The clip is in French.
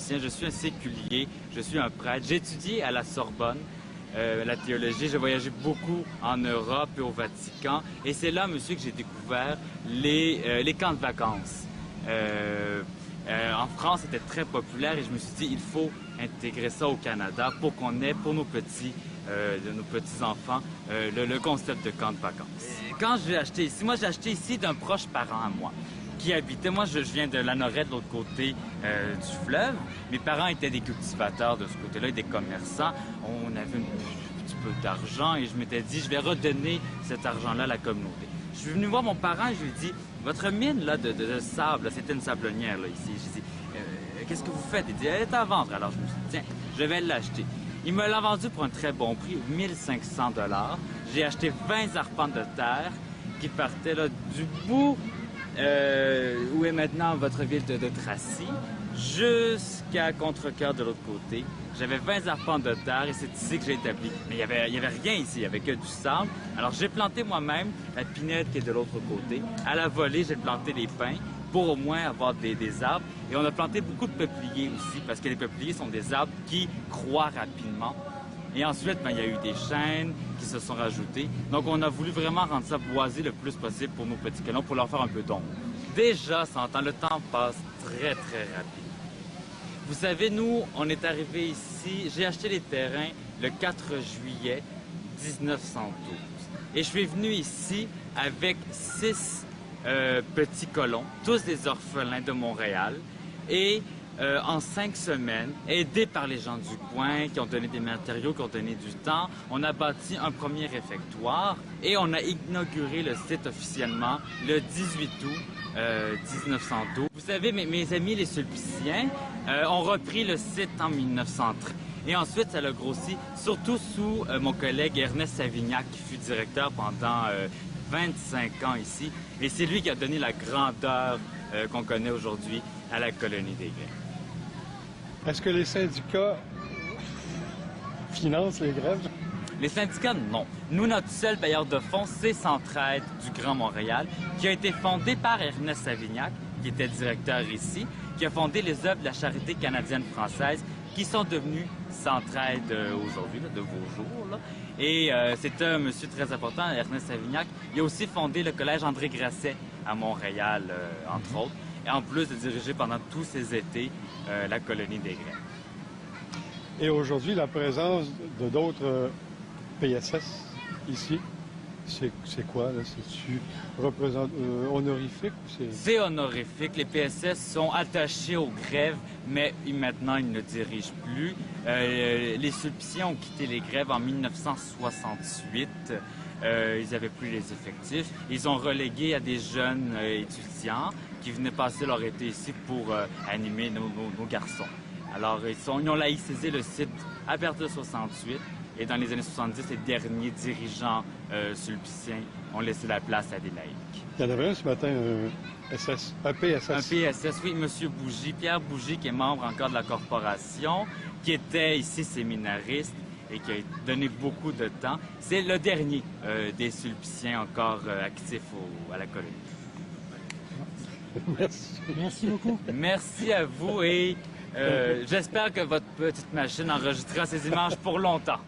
sulpicien, je suis un séculier, je suis un prêtre. J'ai étudié à la Sorbonne la théologie, j'ai voyagé beaucoup en Europe et au Vatican. Et c'est là, monsieur, que j'ai découvert les camps de vacances. En France, c'était très populaire et je me suis dit, il faut intégrer ça au Canada pour qu'on ait pour nos petits-enfants le concept de camp de vacances. Et quand j'ai acheté ici, moi j'ai acheté ici d'un proche parent à moi qui habitait, moi je viens de la Norette, de l'autre côté du fleuve. Mes parents étaient des cultivateurs de ce côté-là, des commerçants. On avait un petit peu d'argent et je m'étais dit, je vais redonner cet argent-là à la communauté. Je suis venu voir mon parent et je lui ai dit, votre mine là, de sable, c'était une sablonnière là, ici. J'ai dit, qu'est-ce que vous faites? Il dit, elle est à vendre. Alors je me suis dit, tiens, je vais l'acheter. Il me l'a vendu pour un très bon prix, 1500 $. J'ai acheté 20 arpents de terre qui partaient là, du bout où est maintenant votre ville de Tracy, jusqu'à Contrecœur de l'autre côté. J'avais 20 arpents de terre et c'est ici que j'ai établi. Mais il y avait rien ici, il n'y avait que du sable. Alors j'ai planté moi-même la pinette qui est de l'autre côté. À la volée, j'ai planté les pins pour au moins avoir des arbres. Et on a planté beaucoup de peupliers aussi, parce que les peupliers sont des arbres qui croient rapidement. Et ensuite, il y a eu des chênes qui se sont rajoutés. Donc, on a voulu vraiment rendre ça boisé le plus possible pour nos petits colons, pour leur faire un peu d'ombre. Déjà, le temps passe très, très rapide. Vous savez, nous, on est arrivés ici, j'ai acheté les terrains le 4 juillet 1912. Et je suis venu ici avec 6 petits colons, tous des orphelins de Montréal. Et en 5 semaines, aidés par les gens du coin qui ont donné des matériaux, qui ont donné du temps, on a bâti un premier réfectoire et on a inauguré le site officiellement le 18 août 1912. Vous savez, mes amis les sulpiciens ont repris le site en 1930. Et ensuite, ça l'a grossi, surtout sous mon collègue Ernest Savignac, qui fut directeur pendant 25 ans ici. Et c'est lui qui a donné la grandeur qu'on connaît aujourd'hui à la colonie des Grès. Est-ce que les syndicats financent les grèves? Les syndicats, non. Nous, notre seul bailleur de fonds, c'est Centraide du Grand Montréal, qui a été fondé par Ernest Savignac, qui était directeur ici, qui a fondé les œuvres de la Charité canadienne-française, qui sont devenues Centraide aujourd'hui, de vos jours. Là. Et c'est un monsieur très important, Ernest Savignac. Il a aussi fondé le collège André Grasset à Montréal, entre autres. Et en plus de diriger pendant tous ces étés la colonie des Grès. Et aujourd'hui, la présence de d'autres PSS ici, c'est quoi? C'est-tu honorifique ou c'est... C'est honorifique. Les PSS sont attachés aux grèves, mais maintenant, ils ne dirigent plus. Les sulpiciens ont quitté les grèves en 1968. Ils n'avaient plus les effectifs. Ils ont relégué à des jeunes étudiants qui venaient passer leur été ici pour animer nos garçons. Alors, ils ont laïcisé le site à partir de 68. Et dans les années 70, les derniers dirigeants sulpiciens ont laissé la place à des laïcs. Il y en avait un ce matin, un PSS. Un PSS, oui, M. Bougie, Pierre Bougie, qui est membre encore de la corporation, qui était ici séminariste et qui a donné beaucoup de temps. C'est le dernier des sulpiciens encore actifs à la colonie. Merci. Merci beaucoup. Merci à vous et j'espère que votre petite machine enregistrera ces images pour longtemps.